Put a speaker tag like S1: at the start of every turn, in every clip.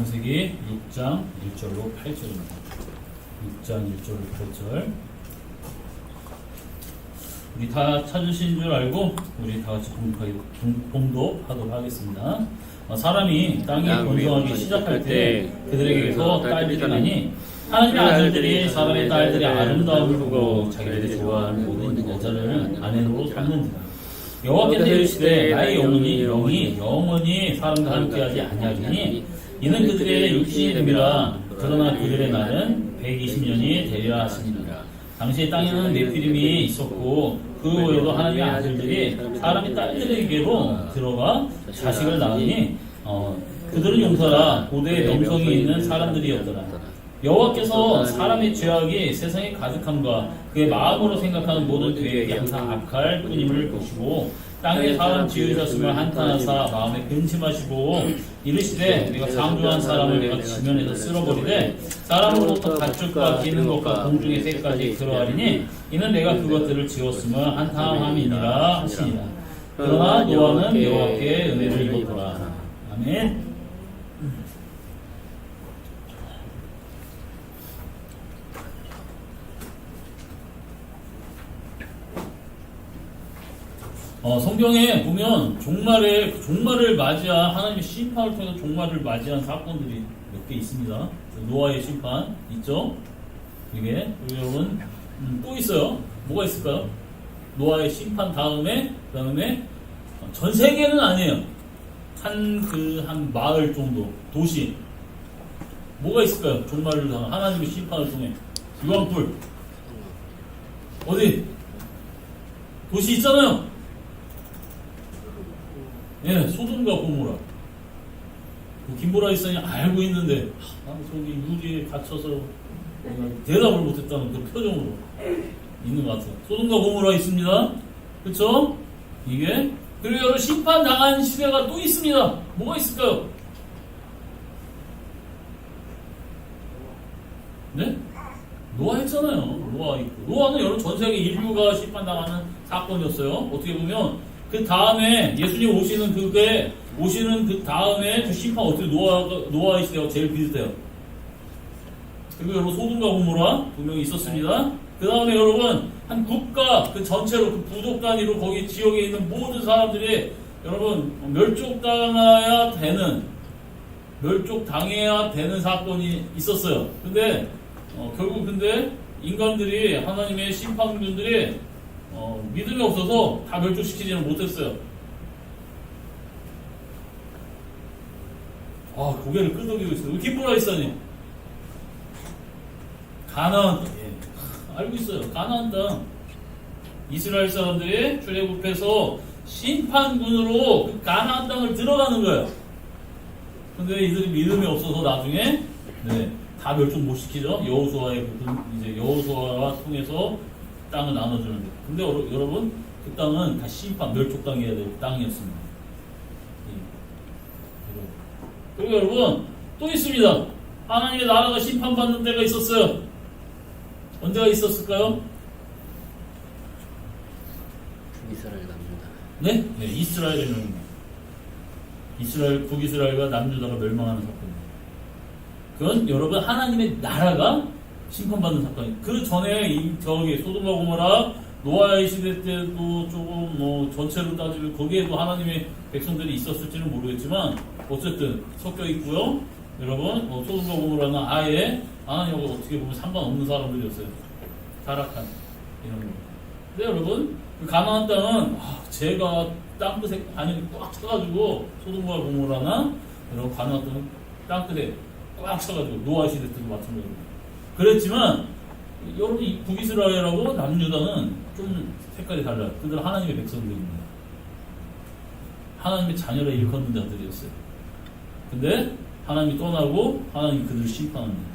S1: 창세기 6장 1절로 8절입니다. 6장 1절로 8절. 우리 다 찾으신 줄 알고 우리 다 같이 봉독하도록 하겠습니다. 사람이 땅에 번성하기 시작할 때 그들에게서 딸들이 나니 하나님의 아들들이 사람의 딸들의 아름다움을 보고 자기들이 좋아하는 모든 여자를 아내로 삼는지라. 여호와께서 이르시되 나의 영혼이 영원히 사람과 함께하지 아니하리니 이는 그들의 육신이 됨이라. 그러나 그들의 날은 120년이 되리라 하시니라. 당시 땅에는 네피림이 있었고 그 외에도 하나님의 아들들이 사람의 딸들에게로 들어가 자식을 낳으니 그들은 용사라 고대의 명성이 있는 사람들이었더라. 여호와께서 사람의 죄악이 세상에 가득함과 그의 마음으로 생각하는 모든 계획이 항상 악할 뿐임을 보시고 땅에 사람 지으셨음을 한탄하사 마음에 근심하시고 이르시되 내가 창조한 사람을 내가 지면에서 쓸어버리되 사람으로부터 가축과 기는 것과 공중의 새까지 그러하리니 이는 내가 그것들을 지었음을 한탄함이니라 하시니라. 그러나 노아는 여호와께 은혜를 입었더라. 아멘. 성경에 보면 종말을 맞이한 하나님의 심판을 통해서 종말을 맞이한 사건들이 몇 개 있습니다. 노아의 심판 있죠? 이게 여러분 또 있어요. 뭐가 있을까요? 노아의 심판 다음에 전 세계는 아니에요. 한 마을 정도 도시 뭐가 있을까요? 종말을 당한 하나님의 심판을 통해 유황불 어디 도시 있잖아요. 예, 소돔과 고모라. 김보라 이사님 알고 있는데, 저기 유리에 갇혀서 대답을 못했다는 그 표정으로 있는 것 같아요. 소돔과 고모라 있습니다. 그쵸? 이게. 그리고 여러분, 심판당한 시대가 또 있습니다. 뭐가 있을까요? 네? 노아 했잖아요. 노아 있고. 노아는 여러분 전 세계 인류가 심판당하는 사건이었어요. 어떻게 보면, 그 다음에 예수님 오시는 그 다음에 그 심판 어떻게 노아의 시대가 제일 비슷해요. 그리고 여러분 소돔과 고모라 분명히 있었습니다. 그 다음에 여러분 한 국가 그 전체로 그 부족 단위로 거기 지역에 있는 모든 사람들이 여러분 멸족당해야 되는 사건이 있었어요. 근데 결국 인간들이 하나님의 심판군들이 믿음이 없어서 다 멸종시키지는 못했어요. 고개를 끄덕이고 있어요. 김보라 이사님. 가나안 땅. 알고 있어요. 가나안 땅. 이스라엘 사람들이 출애굽해서 심판군으로 그 가나안 땅을 들어가는 거예요. 근데 이들이 믿음이 없어서 나중에 다 멸종 못 시키죠. 여호수아와 통해서 땅을 나눠주는데. 근데 여러분, 그 땅은 다 심판, 멸족당해야 될 땅이었습니다. 그리고 여러분, 또 있습니다. 하나님의 나라가 심판받는 때가 있었어요. 언제가 있었을까요?
S2: 북이스라엘 남유다.
S1: 네? 네, 이스라엘의 멸망. 북이스라엘과 남유다가 멸망하는 사건입니다. 그건 여러분, 하나님의 나라가 심판받는 사건이. 그 전에 저기 소돔과 고모라 노아의 시대 때도 조금 전체로 따지면 거기에도 하나님의 백성들이 있었을지는 모르겠지만 어쨌든 섞여 있고요. 여러분 소돔과 고모라는 아예 하나님하고 어떻게 보면 상관없는 사람들이었어요. 타락한 이런 거. 근데 여러분 그 가나안 땅은 제가 땅끝에 안에 꽉 차가지고 소돔과 고모라나 여러분 가나안 땅은 땅끝에 꽉 차가지고 노아 시대 때도 마찬가지로. 그랬지만 여러분 이 북이스라엘하고 남유다는 좀 색깔이 달라요. 그들은 하나님의 백성들입니다. 하나님의 자녀를 일컫는 자들이었어요. 근데 하나님이 떠나고 하나님이 그들을 심판합니다.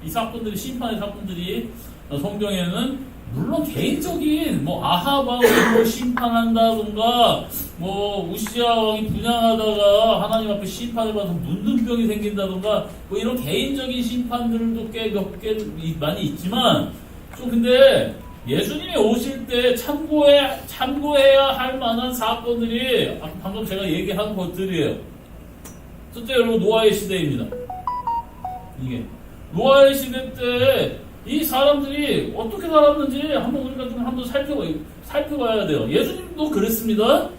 S1: 이 사건들이 심판의 사건들이 성경에는 물론 개인적인 아합 왕을 심판한다던가 우시야 왕이 분양하다가 하나님 앞에 심판을 받아서 문둥병이 생긴다던가 이런 개인적인 심판들도 꽤 몇 개 많이 있지만 좀 근데 예수님이 오실 때 참고해야 할 만한 사건들이 방금 제가 얘기한 것들이에요. 첫째, 여러분, 노아의 시대입니다. 이게 노아의 시대 때 이 사람들이 어떻게 살았는지 우리가 좀 한번 살펴봐야 돼요. 예수님도 그랬습니다.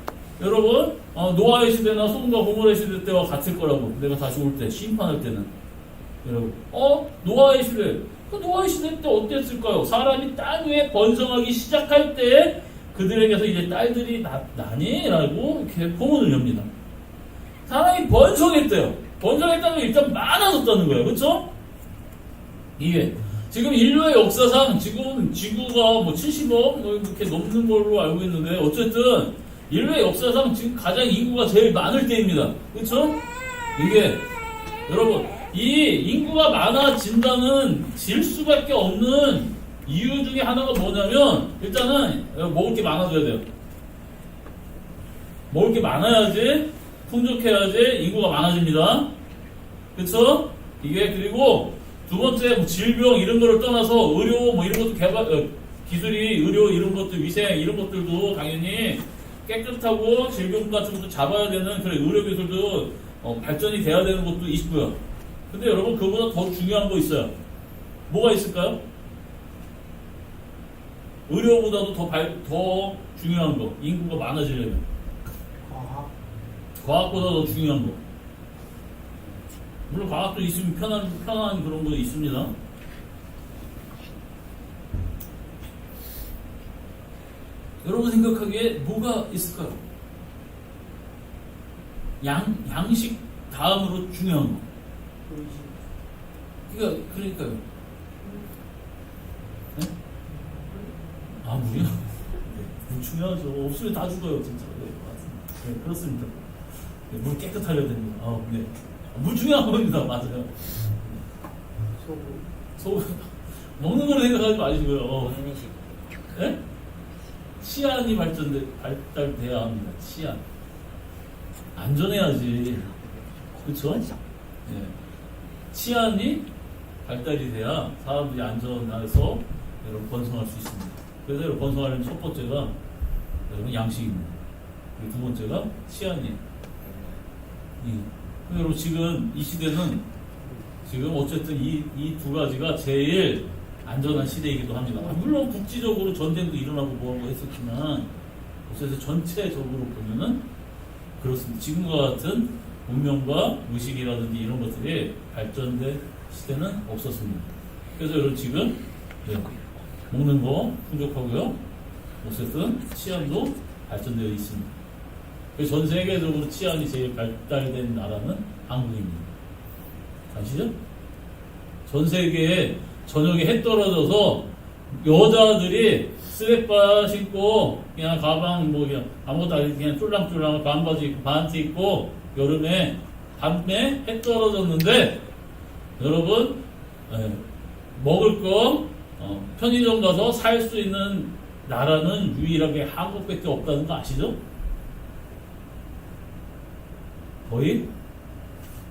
S1: 여러분, 노아의 시대나 소돔과 고모라의 시대 때와 같을 거라고. 내가 다시 올 때, 심판할 때는. 여러분, 노아의 시대. 그 노아의 시대 때 어땠을까요? 사람이 땅 위에 번성하기 시작할 때 그들에게서 이제 딸들이 나니? 라고 이렇게 포문을 엽니다. 사람이 번성했대요. 번성했다는 게 일단 많아졌다는 거예요. 그렇죠? 이게 지금 인류의 역사상 지금 지구가 70억 이렇게 넘는 걸로 알고 있는데 어쨌든 인류의 역사상 지금 가장 인구가 제일 많을 때입니다. 그렇죠? 이게 여러분 이 인구가 많아진다는 질 수밖에 없는 이유 중에 하나가 뭐냐면 일단은 먹을 게 많아져야 돼요. 먹을 게 많아야지 풍족해야지 인구가 많아집니다. 그렇죠? 이게 그리고 두 번째 질병 이런 거를 떠나서 의료 이런 것도 기술이 의료 이런 것도 위생 이런 것들도 당연히 깨끗하고 질병 같은 것도 잡아야 되는 그런 의료 기술도 발전이 돼야 되는 것도 있고요. 근데 여러분 그보다 더 중요한 거 있어요. 뭐가 있을까요? 의료보다도 더 중요한 거 인구가 많아지려면 과학보다 더 중요한 거. 물론 과학도 있으면 편한 그런 거 있습니다. 여러분 생각하기에 뭐가 있을까요? 양식 다음으로 중요한 거. 그러니까요. 네? 물이요? 물 중요하죠. 없으면 다 죽어요, 진짜. 네, 맞습니다. 네, 그렇습니다. 네, 물 깨끗하려야 됩니다. 네. 물 중요한 겁니다. 맞아요. 소금. 먹는 걸 생각하지 마시고요. 네? 치안이 발달돼야 합니다. 치안. 안전해야지. 그렇죠? 네. 치안이 발달이 돼야 사람들이 안전해서 여러분 번성할 수 있습니다. 그래서 여러분 번성하려면 첫 번째가 여러분 양식입니다. 그리고 두 번째가 치안이에요. 여러분 지금 이 시대는 지금 어쨌든 이 두 가지가 제일 안전한 시대이기도 합니다. 물론 국지적으로 전쟁도 일어나고 뭐하고 했었지만 어쨌든 전체적으로 보면은 그렇습니다. 지금과 같은 문명과 의식이라든지 이런 것들이 발전된 시대는 없었습니다. 그래서 여러분 지금 먹는 거 풍족하고요. 어쨌든 치안도 발전되어 있습니다. 그래서 전 세계적으로 치안이 제일 발달된 나라는 한국입니다. 아시죠? 전 세계에 저녁에 해 떨어져서 여자들이 스레빠 신고 그냥 가방 그냥 아무것도 아니고 그냥 쫄랑쫄랑 반바지 입고 반티 입고 여름에 밤에 해 떨어졌는데 여러분 먹을 거 편의점 가서 살 수 있는 나라는 유일하게 한국밖에 없다는 거 아시죠? 거의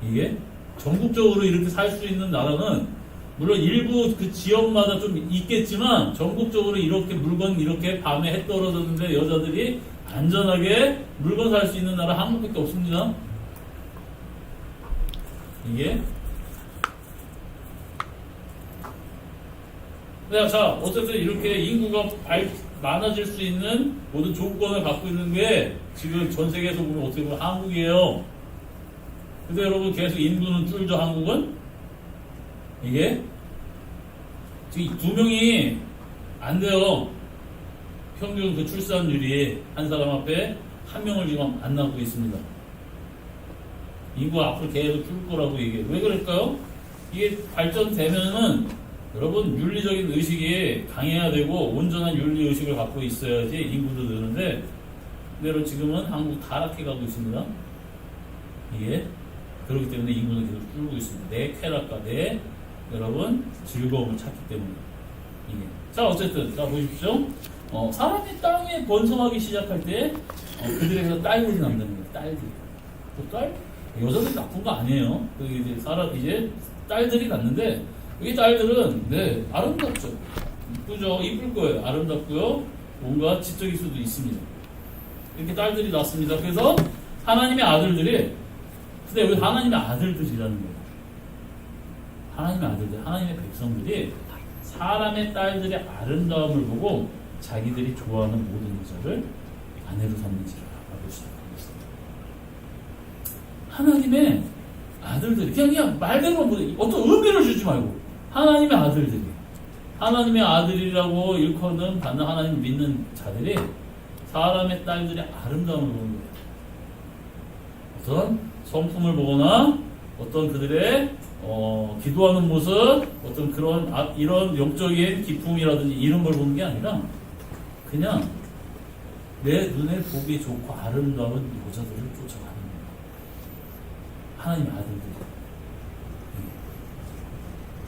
S1: 이게 전국적으로 이렇게 살 수 있는 나라는 물론 일부 그 지역마다 좀 있겠지만 전국적으로 이렇게 물건 이렇게 밤에 해 떨어졌는데 여자들이 안전하게 물건 살 수 있는 나라 한국밖에 없습니다. 이게 자 어쨌든 이렇게 인구가 많아질 수 있는 모든 조건을 갖고 있는 게 지금 전 세계에서 보면 어떻게 보면 한국이에요. 근데 여러분 계속 인구는 줄죠. 한국은 이게 지금 2명이 안 돼요. 평균 그 출산율이 한 사람 앞에 1명을 지금 안 낳고 있습니다. 인구가 앞으로 계속 줄 거라고 얘기해요. 왜 그럴까요? 이게 발전되면은 여러분 윤리적인 의식이 강해야 되고 온전한 윤리 의식을 갖고 있어야지 인구도 느는데 그대로 지금은 한국 타락해 가고 있습니다. 이게 그렇기 때문에 인구는 계속 줄고 있습니다. 내 쾌락과 내 여러분 즐거움을 찾기 때문에 이게 자 어쨌든 자 보십시오. 사람이 땅에 번성하기 시작할 때 그들에게서 딸들이 난다는 거예요. 딸들이 그 딸 여자들이 나쁜 거 아니에요. 이제 딸들이 났는데 이 딸들은 아름답죠. 이쁘죠? 이쁠 거예요. 아름답고요. 뭔가 지적일 수도 있습니다. 이렇게 딸들이 낳습니다. 그래서 하나님의 아들들이, 근데 여기 하나님의 아들들이라는 거예요. 하나님의 아들들, 하나님의 백성들이 사람의 딸들의 아름다움을 보고 자기들이 좋아하는 모든 여자를 아내로 삼는지를 알아보기 시작한 것입니다. 하나님의 아들들이 그냥 말대로 어떤 의미를 주지 말고 하나님의 아들들이, 하나님의 아들이라고 일컫는 받는 하나님 믿는 자들이 사람의 딸들의 아름다움을 보는 거예요. 어떤 성품을 보거나 어떤 그들의 기도하는 모습, 어떤 그런 이런 영적인 기품이라든지 이런 걸 보는 게 아니라 그냥 내 눈에 보기 좋고 아름다운 여자들을 쫓아가는 거예요. 하나님의 아들들이.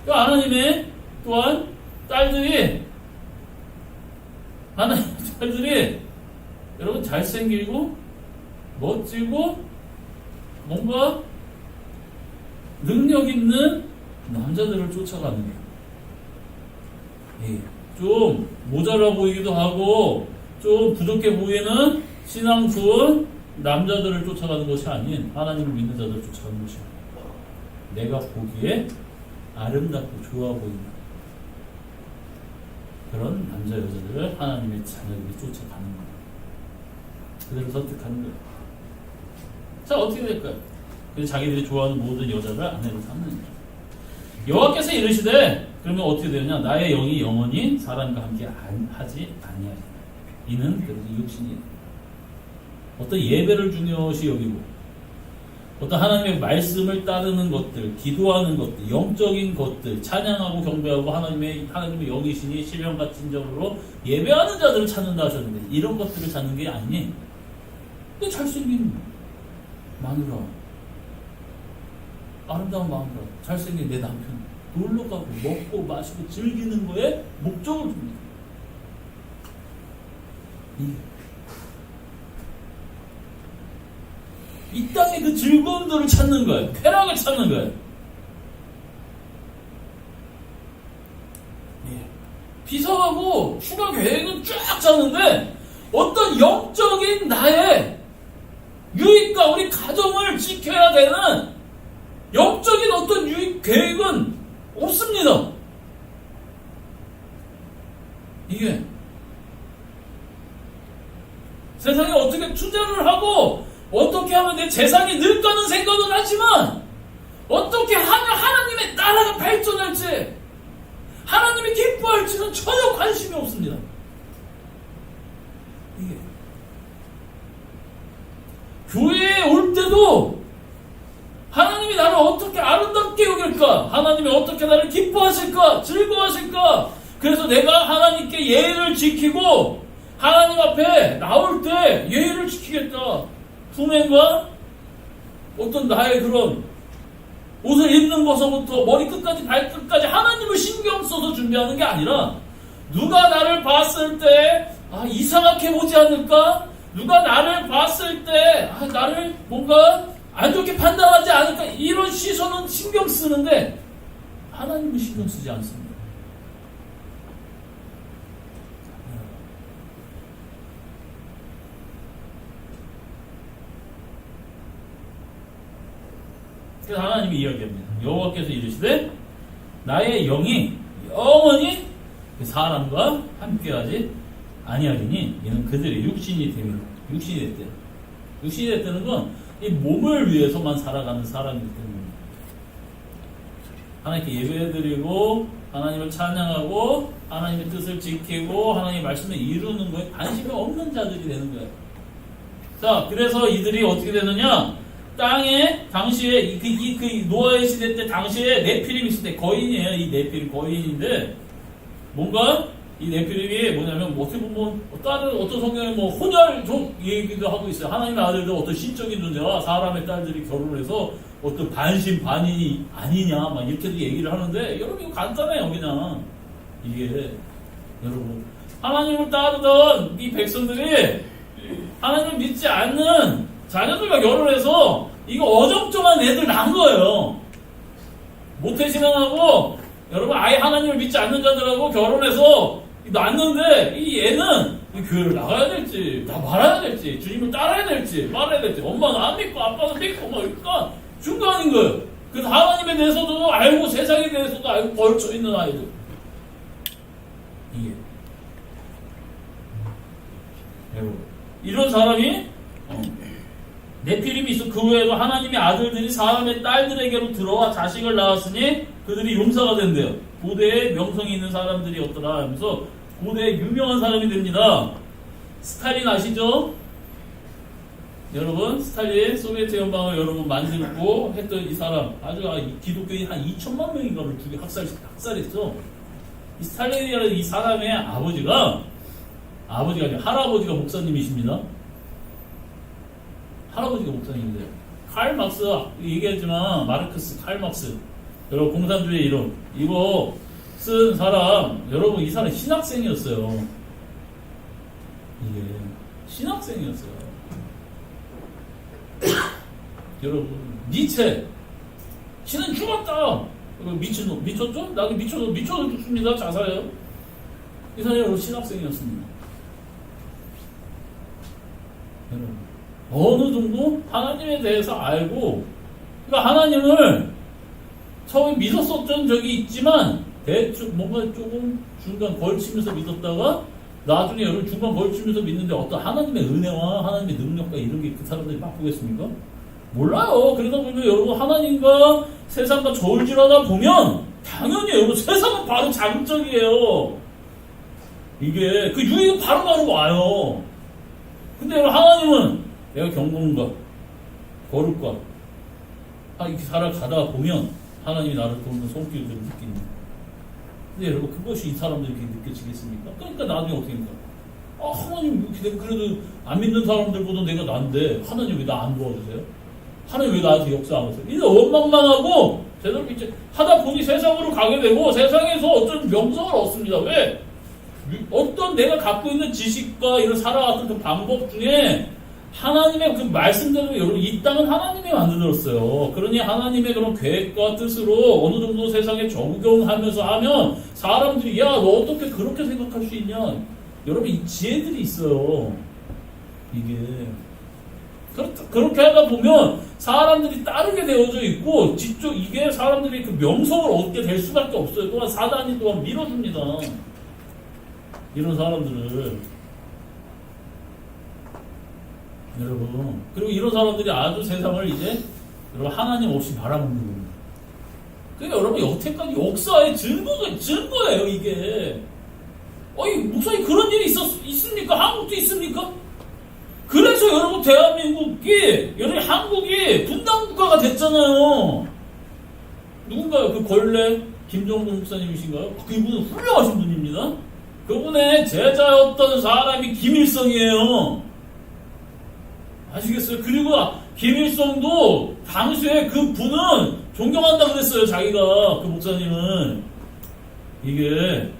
S1: 하나님의 또한 딸들이, 하나님의 딸들이 여러분 잘생기고 멋지고 뭔가 능력 있는 남자들을 쫓아가는 거예요. 예, 좀 모자라 보이기도 하고 좀 부족해 보이는 신앙 좋은 남자들을 쫓아가는 것이 아닌 하나님을 믿는 자들을 쫓아가는 것이 아니에요. 내가 보기에 아름답고 좋아 보이는 그런 남자 여자들을 하나님의 자녀들이 쫓아가는 거예요. 그들을 선택하는 거예요. 자, 어떻게 될까요? 그래서 자기들이 좋아하는 모든 여자를 아내로 삼는 거예요. 여호와께서 이르시되, 그러면 어떻게 되느냐? 나의 영이 영원히 사람과 함께 하지 아니하리라. 이는 그래도 육신이 어떤 예배를 중요시 여기고 어떤 하나님의 말씀을 따르는 것들, 기도하는 것들, 영적인 것들, 찬양하고 경배하고 하나님의 영이시니 실령과 진정으로 예배하는 자들을 찾는다 하셨는데 이런 것들을 찾는 게 아니니 근데 잘생긴 마누라, 아름다운 마누라, 잘생긴 내 남편 놀러가고 먹고 마시고 즐기는 거에 목적을 줍니다. 이 땅의 그 즐거움들을 찾는 거예요. 쾌락을 찾는 거예요. 비상하고 휴가 계획은 쫙 짜는데 어떤 영적인 나의 유익과 우리 가정을 지켜야 되는 영적인 어떤 유익 계획은 없습니다. 이게 세상에 어떻게 투자를 하고 어떻게 하면 내 재산이 늘까는 생각은 하지만 어떻게 하면 하나님의 나라가 발전할지 하나님이 기뻐할지는 전혀 관심이 없습니다. 이게 교회에 올 때도 하나님이 나를 어떻게 아름답게 여길까? 하나님이 어떻게 나를 기뻐하실까? 즐거워하실까? 그래서 내가 하나님께 예의를 지키고 하나님 앞에 나올 때 예의를 지키겠다. 품행과 어떤 나의 그런 옷을 입는 것서부터 머리끝까지 발끝까지 하나님을 신경 써서 준비하는 게 아니라 누가 나를 봤을 때 이상하게 보지 않을까? 누가 나를 봤을 때 나를 뭔가 안 좋게 판단하지 않을까? 이런 시선은 신경 쓰는데 하나님은 신경 쓰지 않습니다. 그래서 하나님이 이야기합니다. 여호와께서 이르시되 나의 영이 영원히 사람과 함께하지 아니하리니 이는 그들의 육신이 되면 육신이 됐대. 육신이 됐다는 건 이 몸을 위해서만 살아가는 사람이기 때문입니다. 하나님께 예배드리고 하나님을 찬양하고 하나님의 뜻을 지키고 하나님의 말씀을 이루는 거에 관심이 없는 자들이 되는 거예요. 자, 그래서 이들이 어떻게 되느냐? 땅에 당시에 그 노아의 시대 때 당시에 네피림 있을 때 거인이에요. 이 네피림 거인인데 뭔가 이 네피림이 뭐냐면 어떻게 보면 다른 어떤 성경에 혼혈족 얘기도 하고 있어요. 하나님의 아들도 어떤 신적인 존재와 사람의 딸들이 결혼을 해서 어떤 반신 반인이 아니냐 막 이렇게도 얘기를 하는데 여러분 이거 간단해요. 그냥 이게 여러분 하나님을 따르던 이 백성들이 하나님을 믿지 않는 자녀들과 결혼해서 이거 어정쩡한 애들 낳은 거예요. 모태신앙하고 여러분 아예 하나님을 믿지 않는 자들하고 결혼해서 낳는데 이 얘는 이 교회를 나가야 될지 나 말아야 될지 주님을 따라야 될지 말아야 될지 엄마는 안 믿고 아빠는 믿고 막 그러니까 중간인 거예요. 그래서 하나님에 대해서도 알고 세상에 대해서도 알고 걸쳐 있는 아이들. 이게 여러분 이런 사람이 네피림이 있어. 그 외에도 하나님의 아들들이 사람의 딸들에게로 들어와 자식을 낳았으니 그들이 용사가 된대요. 고대에 명성이 있는 사람들이 없더라 하면서 고대에 유명한 사람이 됩니다. 스탈린 아시죠? 여러분 스탈린 소비에트 연방을 여러분 만들고 했던 이 사람 아주 기독교인 한 2천만 명인가를 죽여 학살했죠. 이 스탈린이라는 이 사람의 아버지가 아니라 할아버지가 목사님이십니다. 할아버지가 목사님인데요. 칼 막스 얘기했지만 마르크스, 칼 막스 여러분 공산주의 이론 이거 쓴 사람 여러분 이 사람 신학생이었어요. 이게 신학생이었어요. 여러분 니체 신은 죽었다. 미친놈 미쳤죠? 나도 미쳐서 죽습니다. 자살해요. 이 사람이 여러분 신학생이었습니다. 여러분 어느 정도 하나님에 대해서 알고 그러니까 하나님을 처음에 믿었었던 적이 있지만 대충 뭔가 조금 중간 걸치면서 믿었다가 나중에 여러분 중간 걸치면서 믿는데 어떤 하나님의 은혜와 하나님의 능력과 이런 게 그 사람들이 바꾸겠습니까? 몰라요. 그러다 보면 여러분 하나님과 세상과 저울질하다 보면 당연히 여러분 세상은 바로 자극적이에요. 이게 그 유익은 바로바로 와요. 근데 여러분 하나님은 내가 경건과 거룩과 이렇게 살아가다 보면 하나님이 나를 돕는 손길들을 느낍니다. 근데 여러분 그것이 이 사람들이 이렇게 느껴지겠습니까? 그러니까 나중에 어떻게 합니까? 하나님 그래도 안 믿는 사람들보다 내가 난데 하나님 왜 나 안 도와주세요? 하나님 왜 나한테 역사 안 하세요? 이제 원망만하고 제대로 믿지 하다 보니 세상으로 가게 되고 세상에서 어떤 명성을 얻습니다. 왜? 어떤 내가 갖고 있는 지식과 이런 살아왔던 그 방법 중에 하나님의 그 말씀대로 여러분 이 땅은 하나님이 만들었어요. 그러니 하나님의 그런 계획과 뜻으로 어느 정도 세상에 적용하면서 하면 사람들이 야 너 어떻게 그렇게 생각할 수 있냐? 여러분 이 지혜들이 있어요. 이게 그렇게 하다 보면 사람들이 따르게 되어져 있고 직접 이게 사람들이 그 명성을 얻게 될 수밖에 없어요. 또한 사단이 또한 밀어줍니다. 이런 사람들을 여러분 그리고 이런 사람들이 아주 세상을 이제 여러분 하나님 없이 바라보는 겁니다. 그러니까 여러분 여태까지 역사의 증거예요 이게. 목사님 그런 일이 있습니까? 한국도 있습니까? 그래서 여러분 여러분 한국이 분단국가가 됐잖아요. 누군가요? 그 권례 김정근 목사님이신가요? 그분은 훌륭하신 분입니다. 그분의 제자였던 사람이 김일성이에요. 아시겠어요? 그리고 김일성도 당시에 그 분은 존경한다고 그랬어요. 자기가 그 목사님은 이게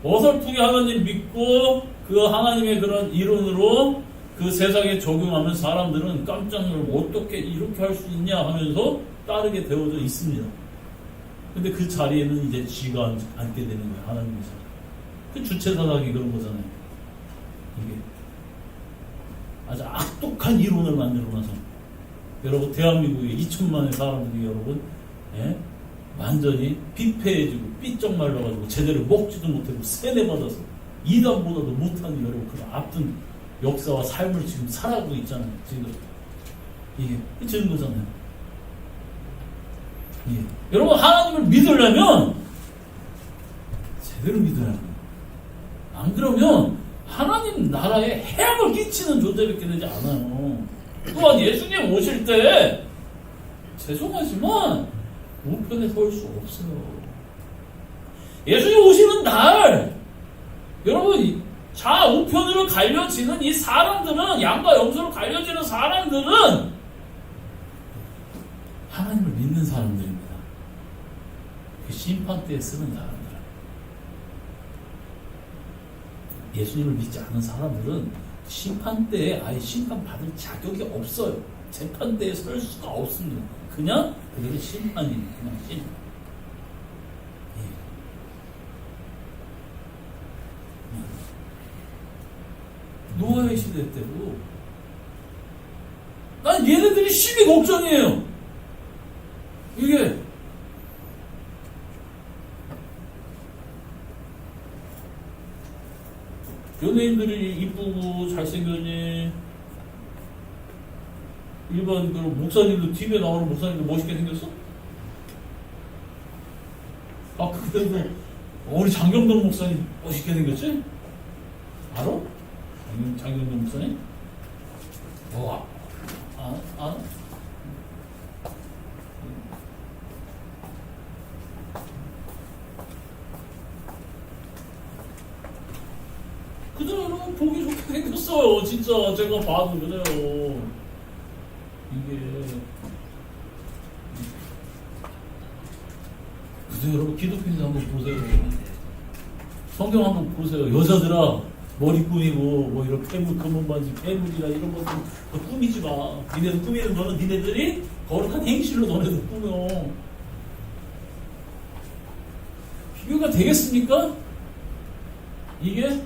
S1: 어설프게 하나님 믿고 그 하나님의 그런 이론으로 그 세상에 적용하면 사람들은 깜짝 놀라고 어떻게 이렇게 할 수 있냐 하면서 따르게 되어져 있습니다. 근데 그 자리에는 이제 쥐가 앉게 되는 거예요. 하나님께서. 그 주체사상이 그런 거잖아요. 이게 아주 악독한 이론을 만들어놔서 여러분 대한민국에 2천만의 사람들이 여러분 완전히 비폐해지고 삐쩍 말라가지고 제대로 먹지도 못하고 세뇌받아서 이단보다도 못하는 여러분 그런 아픈 역사와 삶을 지금 살아가고 있잖아요. 지금 이게 그런 거잖아요. 예. 여러분 하나님을 믿으려면 제대로 믿어야 합니다. 안 그러면 하나님 나라에 해악을 끼치는 존재밖에 되지 않아요. 또한 예수님 오실 때 죄송하지만 우편에 설 수 없어요. 예수님 오시는 날 여러분 좌우편으로 갈려지는 이 사람들은 양과 염소로 갈려지는 사람들은 하나님을 믿는 사람들입니다. 그 심판대에 쓰는 사람들. 예수님을 믿지 않는 사람들은 심판대에 아예 심판받을 자격이 없어요. 재판대에 설 수가 없습니다. 그냥 그게 심판입니다. 그냥 심판. 노아의 시대 때도 난 얘네들이 심히 걱정이에요. 이게 연예인들이 이쁘고 잘생겼니, 일반 그 목사님도 TV에 나오는 목사님도 멋있게 생겼어? 아 그때도 우리 장경동 목사님 멋있게 생겼지? 알아? 장경동 목사님? 알아? 그대로 보기 좋게 생겼어요. 진짜 제가 봐도 그래요. 이게 그대로 기독교인 한번 보세요. 성경 한번 보세요. 여자들아 머리 꾸미고 뭐 이런 패물 금은 바지 패물이라 이런 것들 너 꾸미지 마. 니네들 꾸미는 거는 니네들이 거룩한 행실로 너네들 꾸며. 비교가 되겠습니까? 이게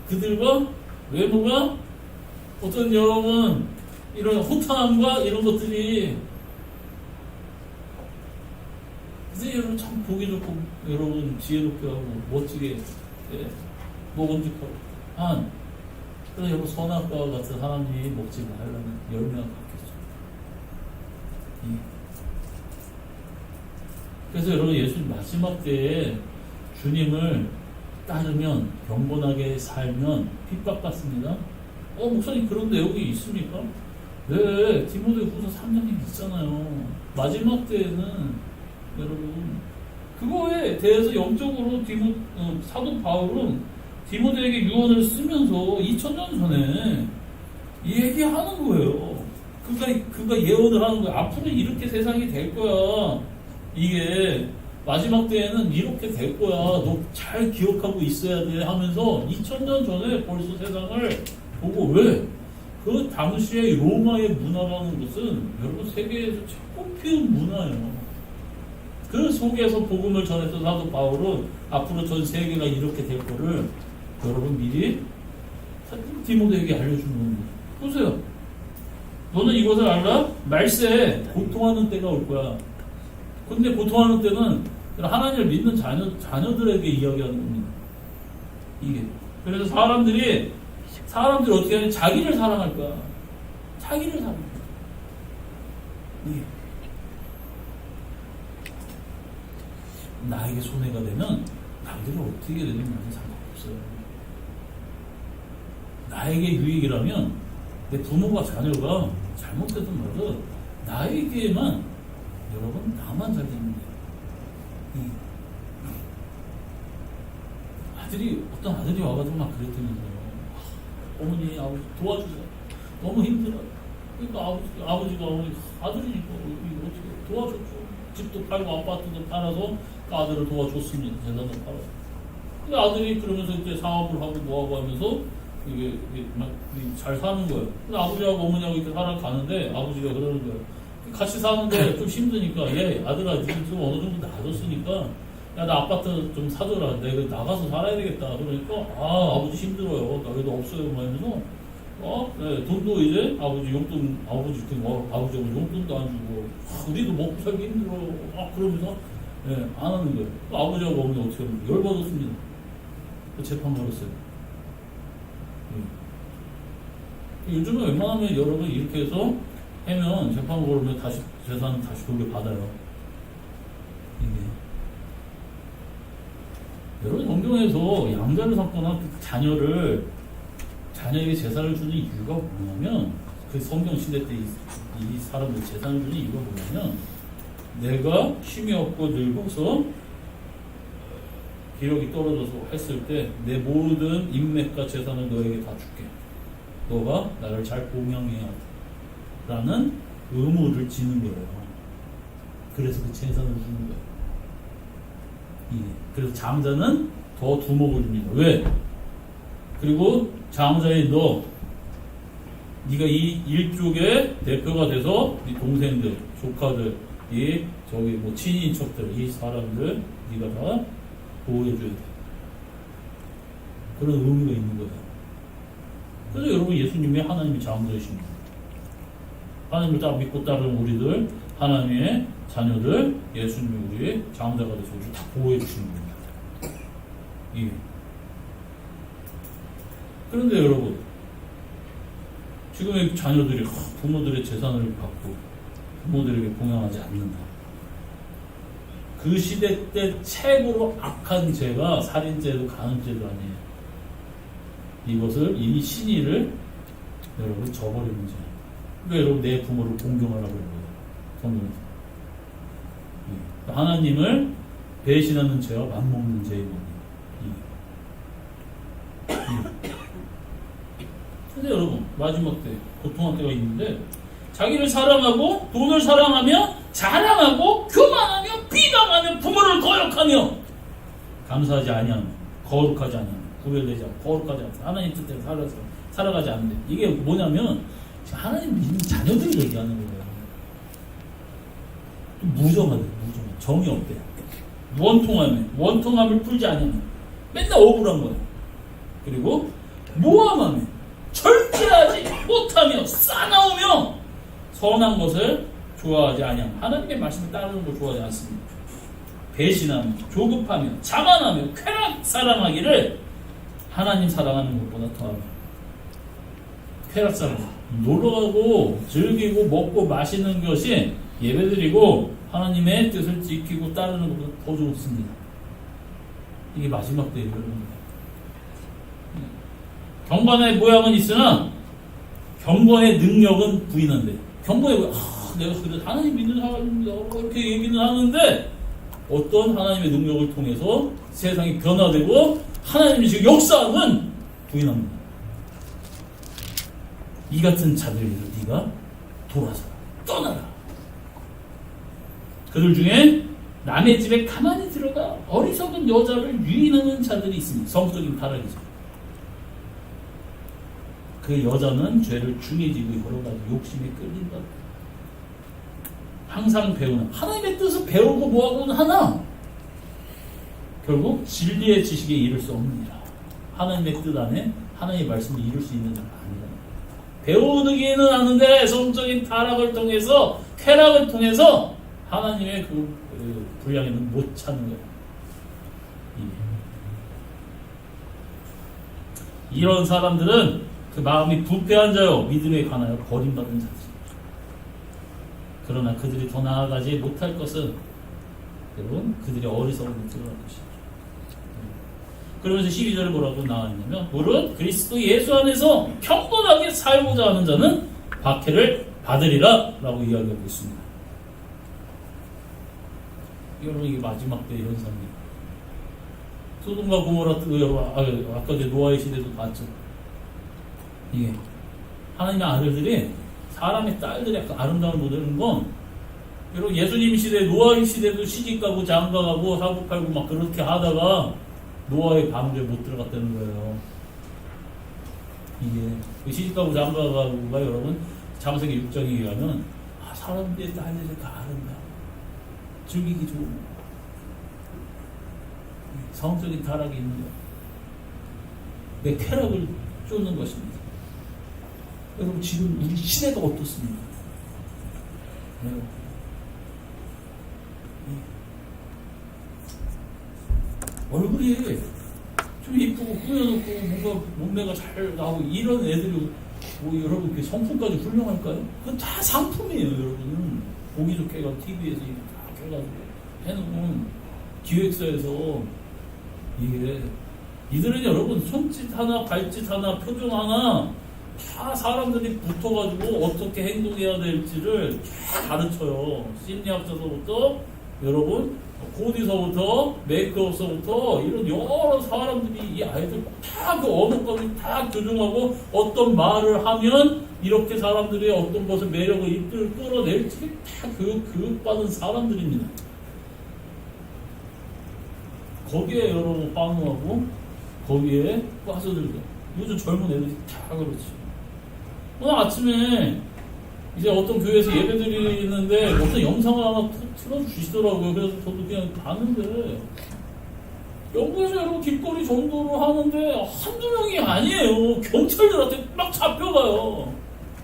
S1: 그들과 외모가 어떤 여러분 이런 호탕함과 이런 것들이 근데 여러분 참 보기 좋고 여러분 지혜롭게 하고 멋지게 먹음직하고 그래서 여러분 선악과와 같은 사람이 먹지 말라는 열매가 같겠죠. 그래서 여러분 예수님 마지막 때에 주님을 따르면 경건하게 살면 핍박받습니다. 목사님 그런 내용이 있습니까? 네, 디모데후서 3장에 있잖아요. 마지막 때에는 여러분 그거에 대해서 영적으로 사도 바울은 디모데에게 유언을 쓰면서 2000년 전에 얘기하는 거예요. 그가 예언을 하는 거야. 앞으로 이렇게 세상이 될 거야. 이게 마지막 때에는 이렇게 될 거야. 너 잘 기억하고 있어야 돼 하면서 2000년 전에 벌써 세상을 보고 왜? 그 당시에 로마의 문화라는 것은 여러분 세계에서 최고 피운 문화예요. 그 속에서 복음을 전했던 사도 바울은 앞으로 전 세계가 이렇게 될 거를 여러분 미리 디모데에게 알려주는 겁니다. 보세요. 너는 이것을 알라? 말세에 고통하는 때가 올 거야. 근데 고통하는 때는 하나님을 믿는 자녀들에게 이야기하는 겁니다. 이게. 그래서 사람들이 어떻게 하냐? 자기를 사랑할 거야. 자기를 사랑할 거야. 이게. 나에게 손해가 되면 남들이 어떻게 되든 나는 상관없어요. 나에게 유익이라면 내 부모가 자녀가 잘못되든 말든 나에게만 여러분 나만 잘 되는 거예요. 어떤 아들이 와가지고 막 그랬다면서요. 어머니 아버지 도와주세요. 너무 힘들어. 그러니까 아버지가 아들이니까 어떻게 도와줬죠. 집도 팔고 아파트도 팔아서 그 아들을 도와줬습니다. 재산을 팔아서. 그 아들이 그러면서 이제 사업을 하고 뭐하고 하면서 이게 막 잘 사는 거예요. 근데 아버지하고 어머니하고 이렇게 살아가는데 아버지가 그러는 거예요. 같이 사는데 좀 힘드니까 아들아 니는 좀 어느 정도 나아졌으니까 야 나 아파트 좀 사줘라. 내가 나가서 살아야 되겠다. 그러니까 아버지 힘들어요. 나 여기도 없어요. 뭐 하면서 네, 돈도 이제 아버지 용돈 아버지하고 용돈도 안 주고 우리도 먹고 살기 힘들어. 그러면서 안 하는 거예요. 아버지하고 어머니 어떻게 하면 열받았습니다. 재판 걸었어요. 요즘은 웬만하면 여러분 이렇게 해서 하면 재판 걸으면 다시 재산 다시 돌려받아요. 이게. 여러분 성경에서 양자를 삼거나 자녀에게 재산을 주는 이유가 뭐냐면 그 성경 시대 때 이 사람들 재산을 주는 이유가 뭐냐면 내가 힘이 없고 늙어서 기력이 떨어져서 했을 때 내 모든 인맥과 재산을 너에게 다 줄게. 너가 나를 잘 봉양해야 라는 의무를 지는 거예요. 그래서 그 재산을 주는 거예요. 그래서 장자는 더 두목을 줍니다. 왜? 그리고 장자인 네가 이 일족의 대표가 돼서 네 동생들, 조카들, 뭐 친인척들, 이 사람들 네가 다 보호해줘야 돼. 그런 의미가 있는 거예요. 그래서 여러분 예수님이 하나님의 장자이십니다. 하나님을 딱 믿고 따르는 우리들, 하나님의 자녀들, 예수님이 우리의 장자가 돼서 우리를 다 보호해 주시는 겁니다. 예. 그런데 여러분, 지금의 자녀들이 부모들의 재산을 받고 부모들에게 봉양하지 않는다. 그 시대 때 최고로 악한 죄가 살인죄도 간음죄도 아니에요. 이것을 이 신의를 여러분 저버리는 죄. 그러니까 여러분 내 부모를 공경하라고 그래요. 성경에서. 하나님을 배신하는 죄와 맞먹는 죄인 겁니다. 근데 여러분 마지막 때 고통할 때가 있는데 자기를 사랑하고 돈을 사랑하며 자랑하고 교만하며 비방하며 부모를 거역하며 감사하지 아니하며 거룩하지 아니하며 구별되지 않고 거룩하지 않고 하나님 뜻대로 살아가지 않는데 이게 뭐냐면 하나님 믿는 자녀들을 얘기하는 거예요. 무정하대 무정한 정이 없대. 원통함을 풀지 않으며 맨날 억울한 거예요. 그리고 모함하며 절제하지 못하며 싸나우며 선한 것을 좋아하지 아니하며 하나님의 말씀을 따르는 걸 좋아하지 않습니다. 배신하며 조급하며 자만하며 쾌락 사랑하기를 하나님 사랑하는 것보다 더하며 쾌락 사랑 놀러가고 즐기고 먹고 마시는 것이 예배드리고 하나님의 뜻을 지키고 따르는 것보다 더 좋습니다. 이게 마지막 때예요. 경건의 모양은 있으나 경건의 능력은 부인한대. 경건의 내가 그래 하나님 믿는 사람입니다. 이렇게 얘기는 하는데 어떤 하나님의 능력을 통해서 세상이 변화되고 하나님이 지금 역사하는 부인합니다. 이 같은 자들을 네가 돌아서 떠나라. 그들 중에 남의 집에 가만히 들어가 어리석은 여자를 유인하는 자들이 있으니 성적인 타락이죠. 그 여자는 죄를 중해지고 여러 가지 욕심에 끌린다. 항상 배우는 하나님의 뜻을 배우고 뭐하고는 하나 결국 진리의 지식에 이를 수 없느니라. 하나님의 뜻 안에 하나님의 말씀을 이룰 수 있는 자가 아니다. 배우기는 하는데 성적인 타락을 통해서 쾌락을 통해서 하나님의 그 분량에는 못 찾는 거예요. 이런 사람들은 그 마음이 부패한 자요 믿음에 관하여 버림받은 자들. 그러나 그들이 더 나아가지 못할 것은 여러분 그들의 어리석음을 드러날 것이죠. 그러면서 12절에 뭐라고 나와있냐면 무릇 그리스도 예수 안에서 경건하게 살고자 하는 자는 박해를 받으리라 라고 이야기하고 있습니다. 여러분 이게 마지막 때의 현상입니다. 소돔과 고모라 여러분 아까 노아의 시대도 봤죠. 이게 하나님의 아들들이 사람의 딸들이 아름다운 모델인 건 여러분 예수님 시대 노아의 시대도 시집가고 장가가고 사고 팔고 막 그렇게 하다가 노아의 방주에 못 들어갔다는 거예요. 이게 시집가고 장가가고가 여러분 창세기 6장에 의하면 사람들의 딸들이 다 아름다워 즐기기 좋은 성적인 타락이 있는 거예요. 내 쾌락을 쫓는 것입니다. 여러분 지금 우리 시대가 어떻습니까? 네. 얼굴이 좀 이쁘고 꾸며놓고 뭔가 몸매가 잘 나오고 이런 애들이 뭐 여러분 그 성품까지 훌륭할까요? 그건 다 상품이에요. 여러분 보기 좋게 해가 TV에서 다 해가지고 해놓은 기획사에서 이게 이들은 여러분 손짓 하나 발짓 하나 표정 하나 다 사람들이 붙어가지고 어떻게 행동해야 될지를 다 가르쳐요. 심리학자서부터 여러분 코디서부터 메이크업서부터 이런 여러 사람들이 이 아이들 다 그 언어까지 다 교정하고 어떤 말을 하면 이렇게 사람들이 어떤 것을 매력을 끌어낼지 다 교육받은 사람들입니다. 거기에 여러분 환호하고 거기에 빠져들고 요즘 젊은 애들이 다 그렇지. 오늘 아침에 이제 어떤 교회에서 예배 드리는데 어떤 영상을 하나 틀어주시더라고요. 그래서 저도 그냥 봤는데 영국에서 여러분 길거리 전도를 하는데 한두 명이 아니에요. 경찰들한테 막 잡혀가요.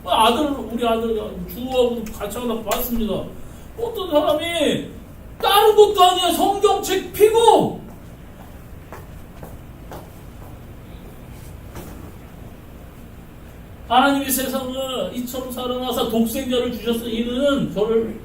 S1: 우리 아들 주하고도 같이 하다 봤습니다. 어떤 사람이 다른 것도 아니야. 성경책 피고 하나님이 세상을 이처럼 사랑하사 독생자를 주셨으니 이는 저를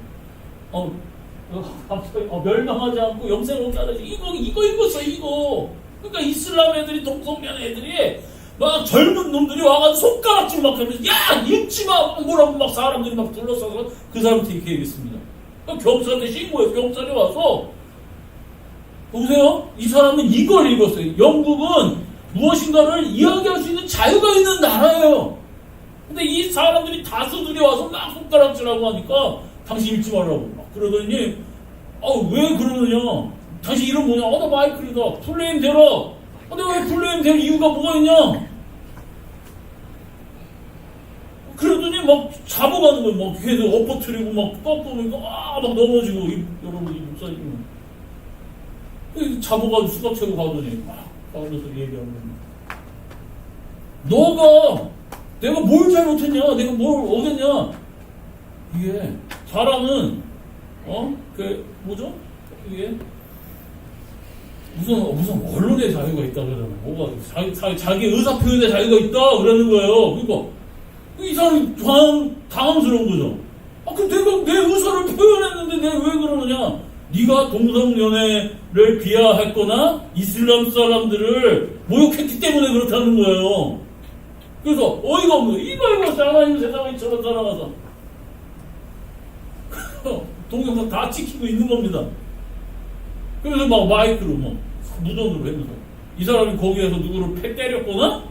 S1: 멸망하지 않고 영생을 얻게 하듯이 이거 읽었어 이거. 그러니까 이슬람 애들이 동성연 애들이 막 젊은 놈들이 와가지고 손가락질 막 하면서 야 읽지 마 뭐라고 막 사람들이 막 둘러싸서 그 사람한테 이렇게 얘기했습니다. 경찰한테 신고해서 경찰이 와서 보세요. 이 사람은 이걸 읽었어요. 영국은 무엇인가를 이야기할 수 있는 자유가 있는 나라예요. 근데 이 사람들이 다수들이 와서 막 손가락질하고 하니까 당신 읽지 말라고 막 그러더니 왜 그러느냐. 당신 이름 뭐냐. 나 마이클이다. 플레임 대라. 근데 왜 플레임 될 이유가 뭐가 있냐. 그러더니 막 잡아가는 거예요. 막 걔들 엎어뜨리고 막 꺾으니까 막 넘어지고 여러분 이 목사님 잡아가지고 수갑 채고 가더니 막 가면서 얘기하고 내가 뭘 잘못했냐. 내가 뭘 어겼냐. 이게 사람은 뭐죠? 이게 무슨 언론의 자유가 있다 그러잖아. 뭐가 자기 의사 표현의 자유가 있다 그러는 거예요. 그러니까 이 사람이 당황스러운 거죠. 그럼 내가 내 의사를 표현했는데 내가 왜 그러느냐? 네가 동성연애를 비하했거나 이슬람 사람들을 모욕했기 때문에 그렇다는 거예요. 그래서 어이가 없는 이거 하나님 세상에 저런 살아가서 동영상 다 찍히고 있는 겁니다. 그래서 막 마이크로 무전으로 해면서 이 사람이 거기에서 누구를 패 때렸거나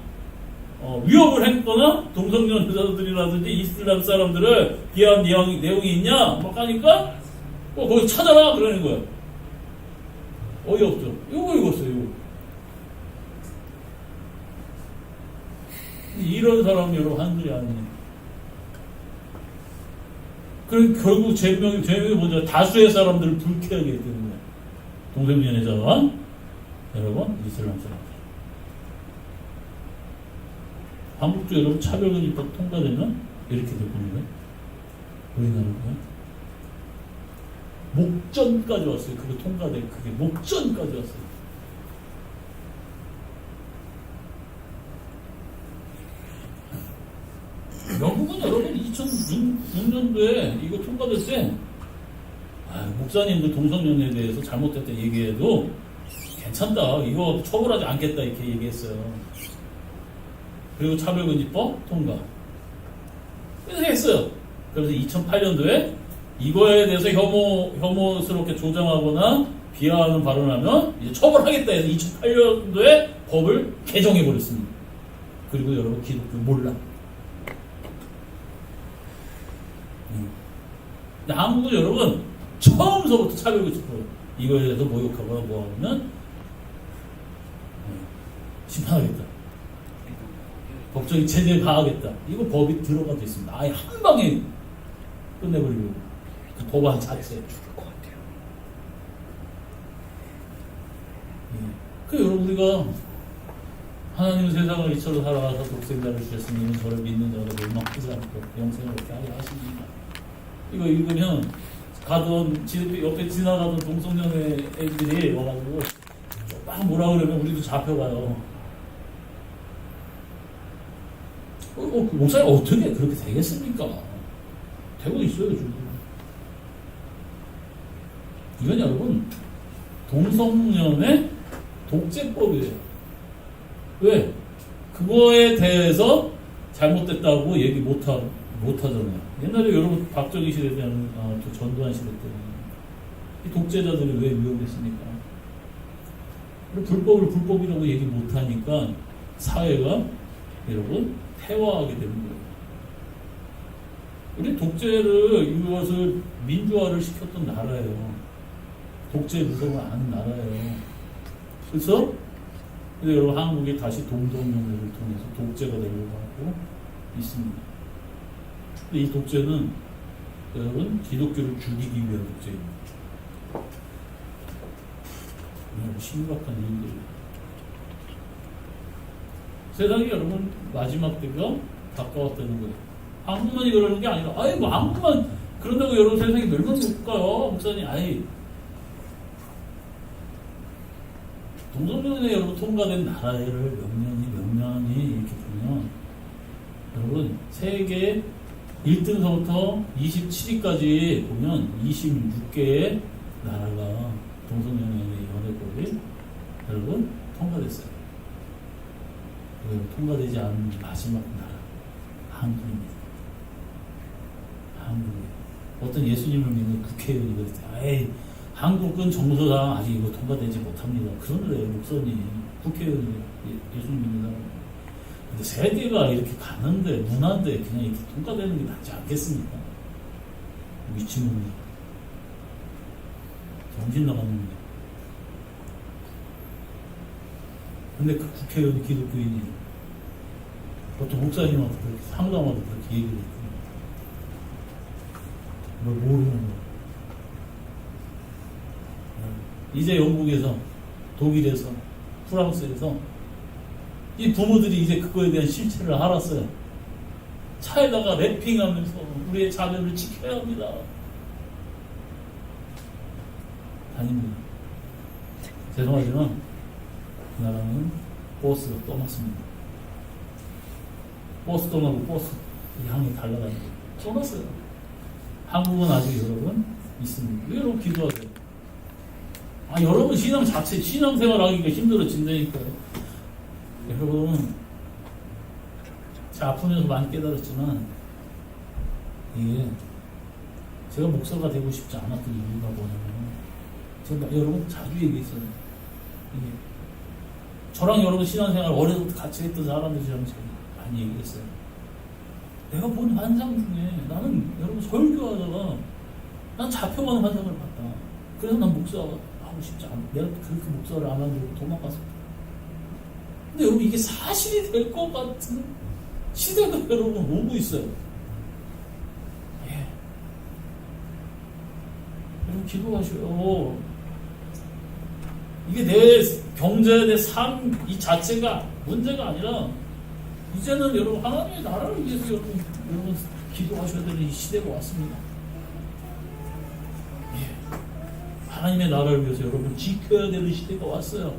S1: 위협을 했거나 동성연애자들이라든지 이슬람 사람들을 비하한 내용이 있냐 막 하니까 거기 찾아라 그러는 거예요. 어이없죠. 이거 읽었어요. 이거. 이런 사람 여러분 한둘이 아니에요. 그럼 결국 제명이 뭐죠? 다수의 사람들을 불쾌하게 되는 거예요. 동성연애자와 여러분 이슬람 사람들. 한국도 여러분 차별금지법 통과되면 이렇게 될 겁니다. 우리나라가 목전까지 왔어요. 그게 통과된 그게 목전까지 왔어요. 영국은 여러분 2006년도에 이거 통과될 때 목사님들 동성연애에 대해서 잘못됐다 얘기해도 괜찮다. 이거 처벌하지 않겠다 이렇게 얘기했어요. 그리고 차별금지법 통과. 그래서 했어요. 그래서 2008년도에 이거에 대해서 혐오스럽게 조장하거나 비하하는 발언하면 이제 처벌하겠다 해서 2008년도에 법을 개정해 버렸습니다. 그리고 여러분 기독교 몰라. 근데 한국은 여러분 처음서부터 차별금지법 이거에 대해서 모욕하거나 뭐하면 심판하겠다. 법적인 체제 가하겠다. 이거 법이 들어가져 있습니다. 아예 한 방에 끝내버리려고. 그 법안 자체.
S2: 죽을 것 같아요.
S1: 그 여러분 우리가 하나님은 세상을 이처럼 살아가서 독생자를 주셨으니 이는 저를 믿는 자가 멸망하지 않고 영생을 얻게 하려 하십니다. 이거 읽으면 가던 옆에 지나가던 동성연애 애들이 와가지고 막 뭐라 그러면 우리도 잡혀가요. 목사님 어떻게 그렇게 되겠습니까? 되고 있어요 지금. 이건 여러분 동성연애 독재법이에요. 왜? 그거에 대해서 잘못됐다고 얘기 못하잖아요. 옛날에 여러분 박정희 시대 때는 전두환 시대 때 이 독재자들이 왜 위험했습니까? 불법을 불법이라고 얘기 못하니까 사회가 여러분 태화하게 되는 거예요. 우리 독재를 이것을 민주화를 시켰던 나라예요. 독재 무서움을 아는 나라예요. 그래서 여러분 한국이 다시 동성연애를 통해서 독재가 되려고 하고 있습니다. 근데 이 독재는 여러분 기독교를 죽이기 위한 독재입니다. 심각한 일들이. 세상이 여러분 마지막 때가 가까웠다는 거예요. 한국만이 그러는 게 아니라, 아이 뭐 한국만 그런다고 여러분 세상이 멸망될까요? 목사님, 아이 동성연애 여러분 통과된 나라를 몇 년이 이렇게 보면 여러분 세계 1등서부터 27위까지 보면 26개의 나라가 동성연애 연애법이 여러분 통과됐어요. 통과되지 않은 마지막 나라 한국입니다. 한국이 어떤 예수님을 믿는 국회의원이 그랬어요. 에이 한국은 정서상 아직 이거 통과되지 못합니다. 그런데 목사님 국회의원이 예수님 믿는 사람. 근데 세계가 이렇게 가는데 문화인데 그냥 이렇게 통과되는 게 낫지 않겠습니까? 미친놈이 정신 나가는 데. 근데 그 국회의원이 기독교인이 보통 목사님한테 그렇게 상담하고 그렇게 얘기를 했거든요. 뭘 모르는 거야. 이제 영국에서, 독일에서, 프랑스에서 이 부모들이 이제 그거에 대한 실체를 알았어요. 차에다가 랩핑하면서 우리의 자녀를 지켜야 합니다. 아닙니다. 죄송하지만 그 나라는 버스가 떠났습니다. 버스 떠나고 버스 향이 달라다니고 떠났어요. 한국은 아직 여러분 있습니다. 왜 여러분 기도하세요? 여러분 신앙 자체, 신앙생활 하기가 힘들어진다니까요. 여러분, 제가 아프면서 많이 깨달았지만, 이게, 제가 목사가 되고 싶지 않았던 이유가 뭐냐면, 제가 여러분 자주 얘기했어요. 이게, 저랑 여러분 신앙생활 어려서부터 같이 했던 사람들이랑 제가 많이 얘기했어요. 내가 본 환상 중에, 나는 여러분 설교하다가, 난 잡혀가는 환상을 봤다. 그래서 난 목사가 하고 싶지 않아. 내가 그렇게 목사를 안 하려고 도망갔어. 근데 여러분 이게 사실이 될 것 같은 시대가 여러분 오고 있어요. 예. 여러분 기도하셔요. 이게 내 경제, 내 삶 이 자체가 문제가 아니라 이제는 여러분 하나님의 나라를 위해서 여러분 기도하셔야 되는 이 시대가 왔습니다. 하나님의 나라를 위해서 여러분 지켜야 되는 시대가 왔어요.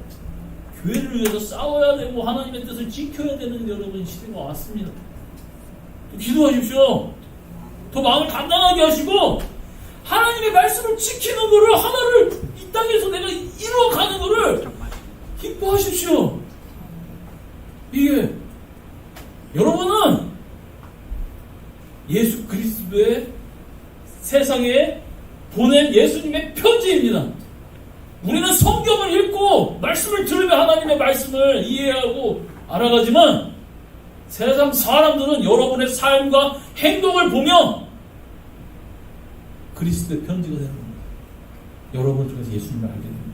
S1: 교회를 위해서 싸워야 되고 하나님의 뜻을 지켜야 되는 여러분 시대가 왔습니다. 기도하십시오. 더 마음을 단단하게 하시고 하나님의 말씀을 지키는 거를 하나를 이 땅에서 내가 이루어가는 거를 기뻐하십시오. 이게 여러분은 예수 그리스도의 세상에 보낸 예수님의 편지입니다. 우리는 성경을 읽고 말씀을 들으며 하나님의 말씀을 이해하고 알아가지만 세상 사람들은 여러분의 삶과 행동을 보며 그리스도의 편지가 되는 겁니다. 여러분 중에서 예수님을 알게 됩니다.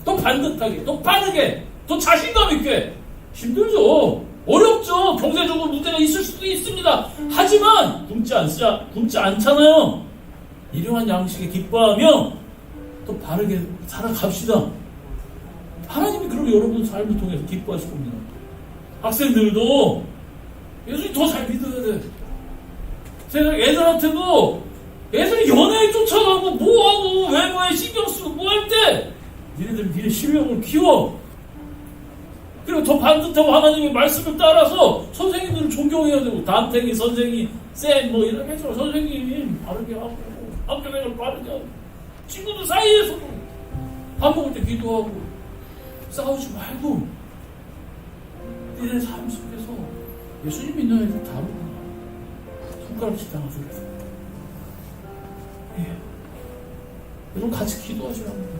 S1: 또 반듯하게, 또 빠르게, 또 자신감 있게. 힘들죠. 어렵죠. 경제적으로 문제가 있을 수도 있습니다. 하지만 굶지 않잖아요. 일용한 양식에 기뻐하며 또 바르게 살아갑시다. 하나님이 그럼 여러분 삶을 통해서 기뻐하실 겁니다. 학생들도 예수님 더 잘 믿어야 돼. 세상 애들한테도 애들이 연애에 쫓아가고 뭐하고 외모에 신경 쓰고 뭐 할 때 니네 실력을 키워. 그리고 더 반듯하고 하나님의 말씀을 따라서 선생님들을 존경해야 되고 담탱이 선생님 쌤 뭐 이런 해서 선생님 바르게 하고 학교생활 빠르게 하고 친구들 사이에서도 밥 먹을 때 기도하고 싸우지 말고 니네 삶 속에서 예수님 믿는 애들 다 손가락씩 당하실 때 여러분 같이 기도하셔야 합니다.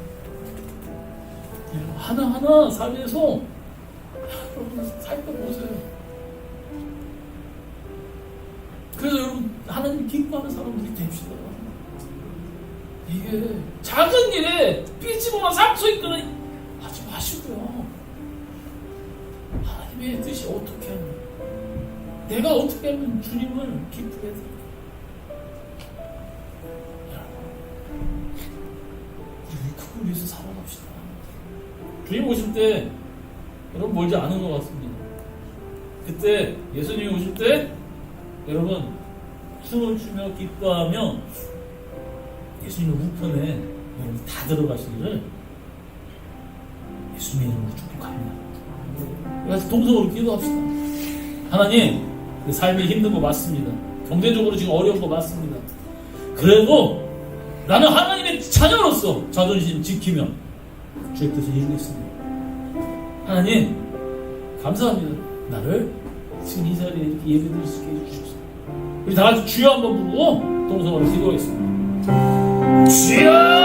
S1: 하나하나 삶에서 여러분 살펴보세요. 그래서 여러분 하나님 기뻐하는 사람들이 됩시다. 이게 작은 일에 삐지거나 상처있거나 하지 마시고요. 하나님의 뜻이 어떻게 하면 내가 어떻게 하면 주님을 기쁘게 해드릴까. 우리 그걸 위해서 살아갑시다. 주님 오실 때 여러분 멀지 않은 것 같습니다. 그때 예수님이 오실 때 여러분 춤을 추며 기뻐하며 예수님의 우편에 여러분 다 들어가시기를 예수님의 이름으로 축복합니다. 그래서 동성으로 기도합시다. 하나님, 그 삶이 힘든 거 맞습니다. 경제적으로 지금 어려운 거 맞습니다. 그래도 나는 하나님의 자녀로서 자존심 지키며 주의 뜻을 이루겠습니다. 하나님, 감사합니다. 나를 지금 이 자리에 이렇게 예배드릴 수 있게 해주십시오. 우리 다 같이 주여 한번 부르고 동성으로 기도하겠습니다. 주여!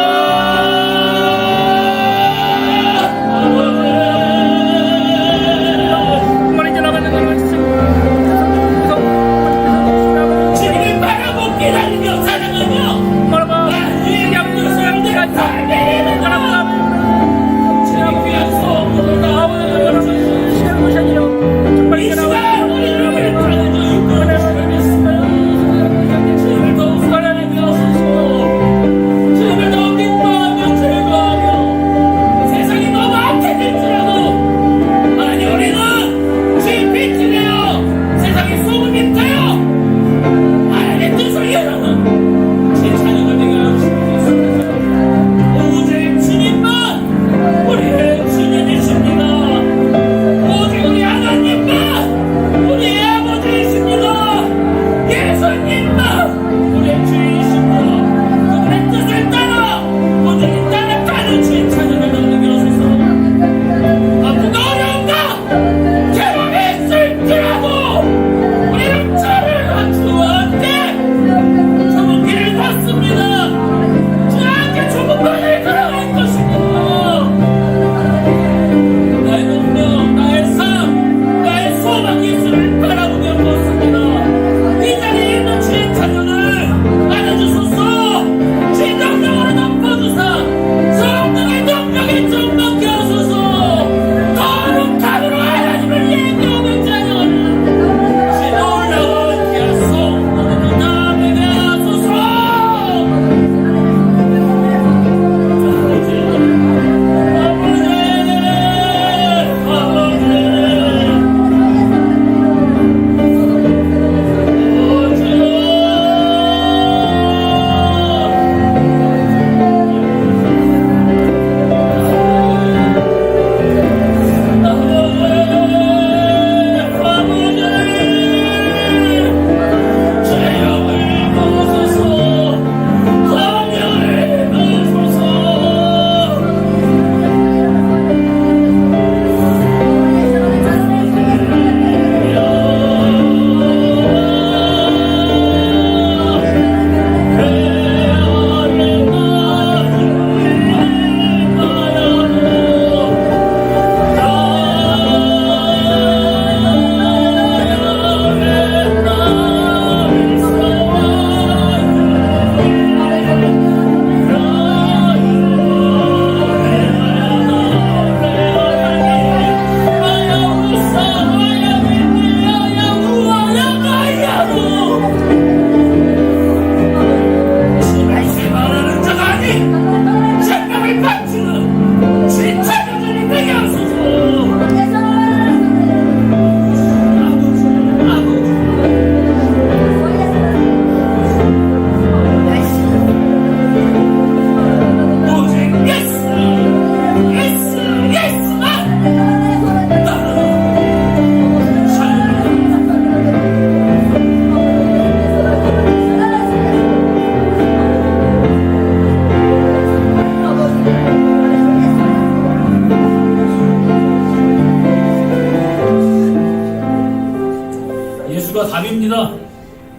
S1: 예수가 답입니다.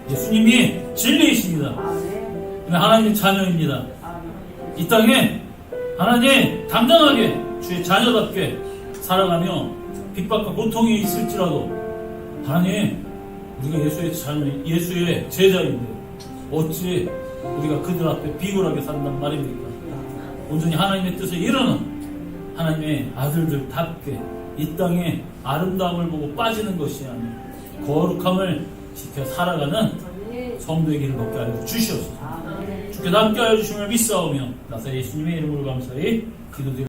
S1: 예수님이 진리이십니다. 하나님의 자녀입니다. 이 땅에 하나님 당당하게 주의 자녀답게 살아가며 핍박과 고통이 있을지라도 하나님 우리가 예수의 자녀, 예수의 제자인데 어찌 우리가 그들 앞에 비굴하게 산단 말입니까? 온전히 하나님의 뜻을 이루는 하나님의 아들들답게 이 땅에 아름다움을 보고 빠지는 것이 아니라 거룩함을 지켜 살아가는 성도의 길을 걷게 하여 주시옵소서. 주께서 함께 하여 주심을 믿사오며 나사 예수님의 이름으로 감사히 기도드립니다.